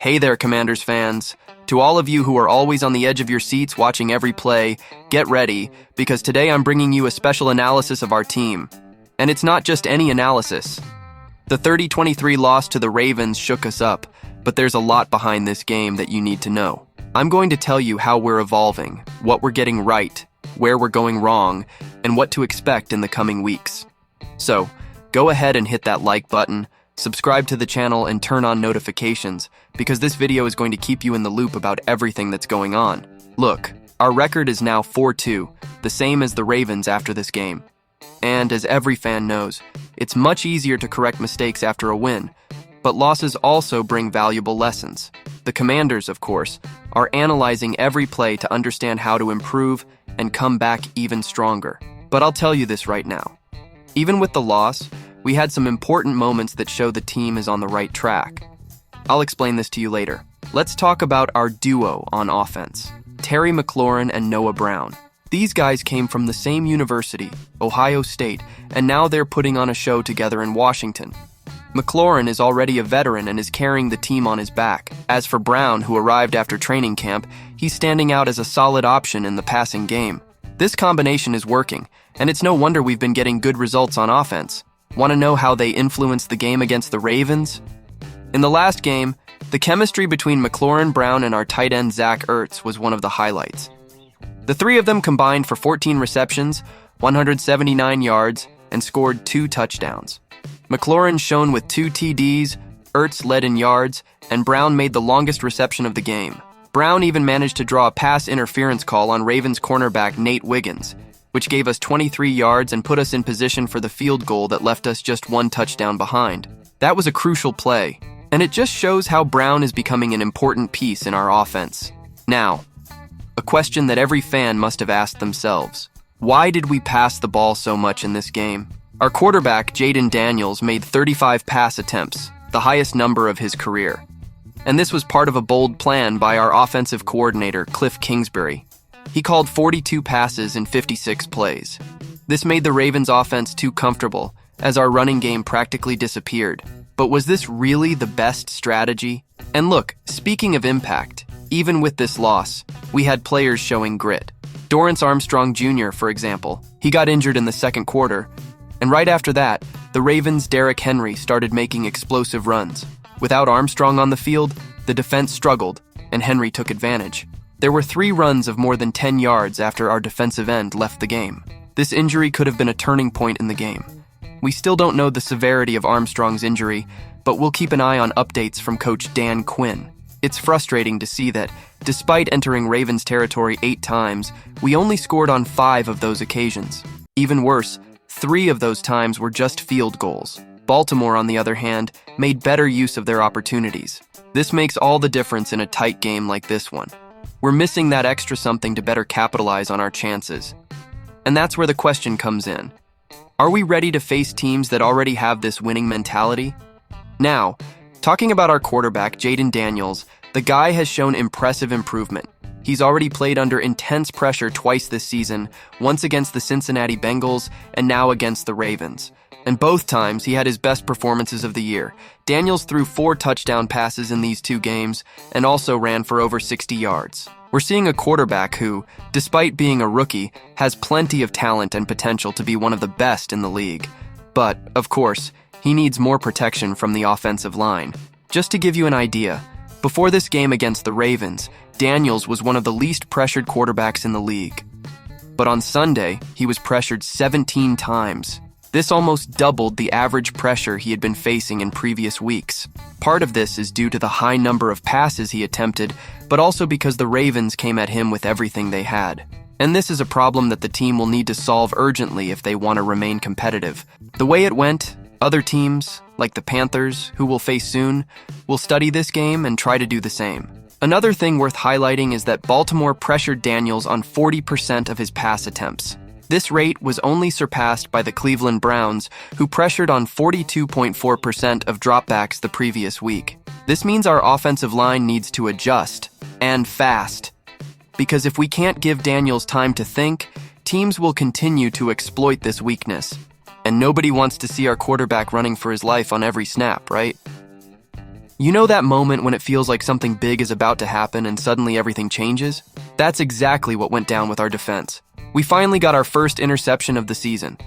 Hey there, Commanders fans. To all of you who are always on the edge of your seats watching every play, get ready, because today I'm bringing you a special analysis of our team. And it's not just any analysis. The 30-23 loss to the Ravens shook us up, but there's a lot behind this game that you need to know. I'm going to tell you how we're evolving, what we're getting right, where we're going wrong, and what to expect in the coming weeks. So, go ahead and hit that like button, subscribe to the channel, and turn on notifications, because this video is going to keep you in the loop about everything that's going on. Look, our record is now 4-2, the same as the Ravens after this game. And as every fan knows, it's much easier to correct mistakes after a win, but losses also bring valuable lessons. The Commanders, of course, are analyzing every play to understand how to improve and come back even stronger. But I'll tell you this right now. Even with the loss, we had some important moments that show the team is on the right track. I'll explain this to you later. Let's talk about our duo on offense, Terry McLaurin and Noah Brown. These guys came from the same university, Ohio State, and now they're putting on a show together in Washington. McLaurin is already a veteran and is carrying the team on his back. As for Brown, who arrived after training camp, he's standing out as a solid option in the passing game. This combination is working, and it's no wonder we've been getting good results on offense. Want to know how they influenced the game against the Ravens? In the last game, the chemistry between McLaurin, Brown, and our tight end Zach Ertz was one of the highlights. The three of them combined for 14 receptions, 179 yards, and scored 2 touchdowns. McLaurin shone with 2 TDs, Ertz led in yards, and Brown made the longest reception of the game. Brown even managed to draw a pass interference call on Ravens cornerback Nate Wiggins, which gave us 23 yards and put us in position for the field goal that left us just 1 touchdown behind. That was a crucial play, and it just shows how Brown is becoming an important piece in our offense. Now, a question that every fan must have asked themselves. Why did we pass the ball so much in this game? Our quarterback, Jayden, made 35 pass attempts, the highest number of his career. And this was part of a bold plan by our offensive coordinator, Cliff Kingsbury. He called 42 passes in 56 plays. This made the Ravens' offense too comfortable, as our running game practically disappeared. But was this really the best strategy? And look, speaking of impact, even with this loss, we had players showing grit. Dorrance Armstrong Jr., for example, he got injured in the second quarter, and right after that, the Ravens' Derrick Henry started making explosive runs. Without Armstrong on the field, the defense struggled, and Henry took advantage. There were 3 runs of more than 10 yards after our defensive end left the game. This injury could have been a turning point in the game. We still don't know the severity of Armstrong's injury, but we'll keep an eye on updates from Coach Dan Quinn. It's frustrating to see that, despite entering Ravens territory 8 times, we only scored on 5 of those occasions. Even worse, 3 of those times were just field goals. Baltimore, on the other hand, made better use of their opportunities. This makes all the difference in a tight game like this one. We're missing that extra something to better capitalize on our chances. And that's where the question comes in. Are we ready to face teams that already have this winning mentality? Now, talking about our quarterback, Jayden, the guy has shown impressive improvement. He's already played under intense pressure twice this season, once against the Cincinnati Bengals and now against the Ravens. And both times, he had his best performances of the year. Daniels threw 4 touchdown passes in these 2 games and also ran for over 60 yards. We're seeing a quarterback who, despite being a rookie, has plenty of talent and potential to be one of the best in the league. But, of course, he needs more protection from the offensive line. Just to give you an idea, before this game against the Ravens, Daniels was one of the least pressured quarterbacks in the league. But on Sunday, he was pressured 17 times. This almost doubled the average pressure he had been facing in previous weeks. Part of this is due to the high number of passes he attempted, but also because the Ravens came at him with everything they had. And this is a problem that the team will need to solve urgently if they want to remain competitive. The way it went, other teams, like the Panthers, who we'll face soon, will study this game and try to do the same. Another thing worth highlighting is that Baltimore pressured Daniels on 40% of his pass attempts. This rate was only surpassed by the Cleveland Browns, who pressured on 42.4% of dropbacks the previous week. This means our offensive line needs to adjust, and fast. Because if we can't give Daniels time to think, teams will continue to exploit this weakness. And nobody wants to see our quarterback running for his life on every snap, right? You know that moment when it feels like something big is about to happen and suddenly everything changes? That's exactly what went down with our defense. We finally got our first interception of the season.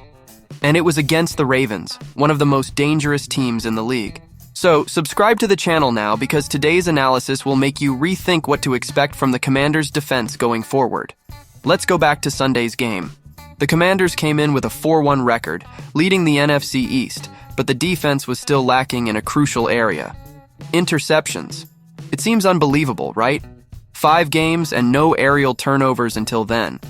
And it was against the Ravens, one of the most dangerous teams in the league. So, subscribe to the channel now because today's analysis will make you rethink what to expect from the Commanders' defense going forward. Let's go back to Sunday's game. The Commanders came in with a 4-1 record, leading the NFC East, but the defense was still lacking in a crucial area: interceptions. It seems unbelievable, right? 5 games and no aerial turnovers until then.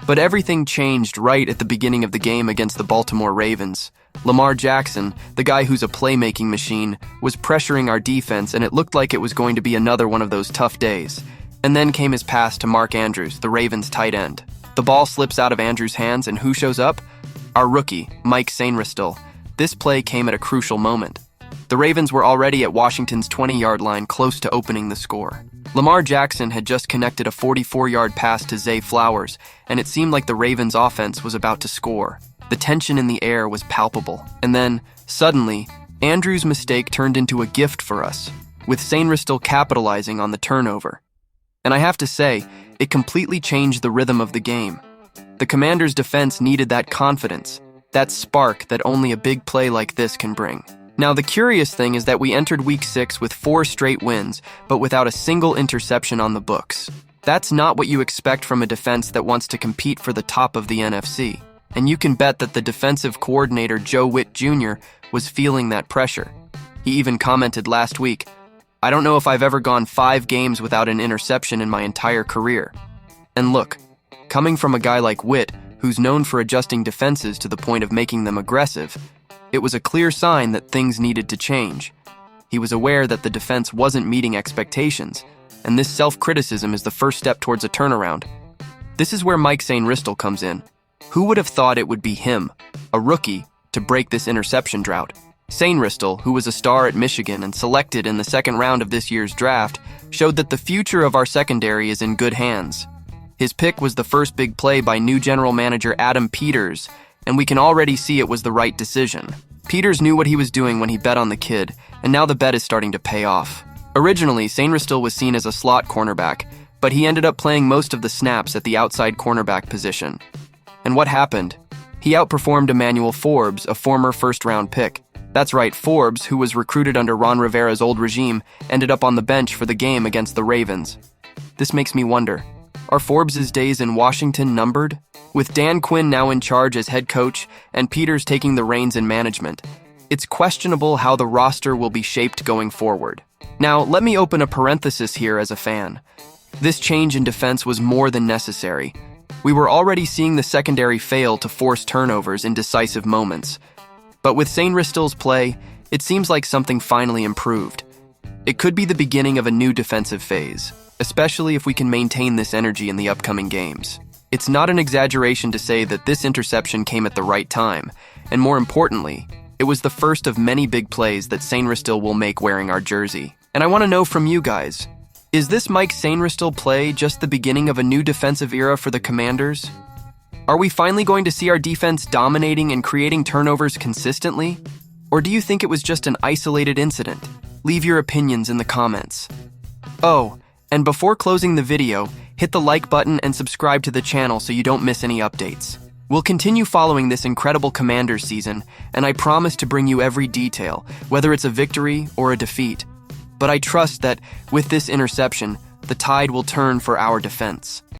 But everything changed right at the beginning of the game against the Baltimore Ravens. Lamar Jackson, the guy who's a playmaking machine, was pressuring our defense, and it looked like it was going to be another one of those tough days. And then came his pass to Mark Andrews, the Ravens' tight end. The ball slips out of Andrews' hands, and who shows up? Our rookie, Mike Sainristil. This play came at a crucial moment. The Ravens were already at Washington's 20-yard line, close to opening the score. Lamar Jackson had just connected a 44-yard pass to Zay Flowers, and it seemed like the Ravens' offense was about to score. The tension in the air was palpable. And then, suddenly, Andrews' mistake turned into a gift for us, with Sainristil capitalizing on the turnover. And I have to say, it completely changed the rhythm of the game. The Commanders' defense needed that confidence, that spark that only a big play like this can bring. Now, the curious thing is that we entered Week 6 with 4 straight wins, but without a single interception on the books. That's not what you expect from a defense that wants to compete for the top of the NFC. And you can bet that the defensive coordinator, Joe Witt Jr., was feeling that pressure. He even commented last week, "I don't know if I've ever gone 5 games without an interception in my entire career." And look, coming from a guy like Witt, who's known for adjusting defenses to the point of making them aggressive, it was a clear sign that things needed to change. He was aware that the defense wasn't meeting expectations, and this self-criticism is the first step towards a turnaround. This is where Mike Sainristil comes in. Who would have thought it would be him, a rookie, to break this interception drought? Sainristil, who was a star at Michigan and selected in the second round of this year's draft, showed that the future of our secondary is in good hands. His pick was the first big play by new general manager Adam Peters, and we can already see it was the right decision. Peters knew what he was doing when he bet on the kid, and now the bet is starting to pay off. Originally, Sainristil was seen as a slot cornerback, but he ended up playing most of the snaps at the outside cornerback position. And what happened? He outperformed Emmanuel Forbes, a former first-round pick. That's right, Forbes, who was recruited under Ron Rivera's old regime, ended up on the bench for the game against the Ravens. This makes me wonder, are Forbes' days in Washington numbered? With Dan Quinn now in charge as head coach and Peters taking the reins in management, it's questionable how the roster will be shaped going forward. Now, let me open a parenthesis here as a fan. This change in defense was more than necessary. We were already seeing the secondary fail to force turnovers in decisive moments. But with Sainristil's play, it seems like something finally improved. It could be the beginning of a new defensive phase, especially if we can maintain this energy in the upcoming games. It's not an exaggeration to say that this interception came at the right time, and more importantly, it was the first of many big plays that Sainristil will make wearing our jersey. And I want to know from you guys, is this Mike Sainristil play just the beginning of a new defensive era for the Commanders? Are we finally going to see our defense dominating and creating turnovers consistently? Or do you think it was just an isolated incident? Leave your opinions in the comments. Oh, and before closing the video, hit the like button and subscribe to the channel so you don't miss any updates. We'll continue following this incredible Commanders season, and I promise to bring you every detail, whether it's a victory or a defeat. But I trust that, with this interception, the tide will turn for our defense.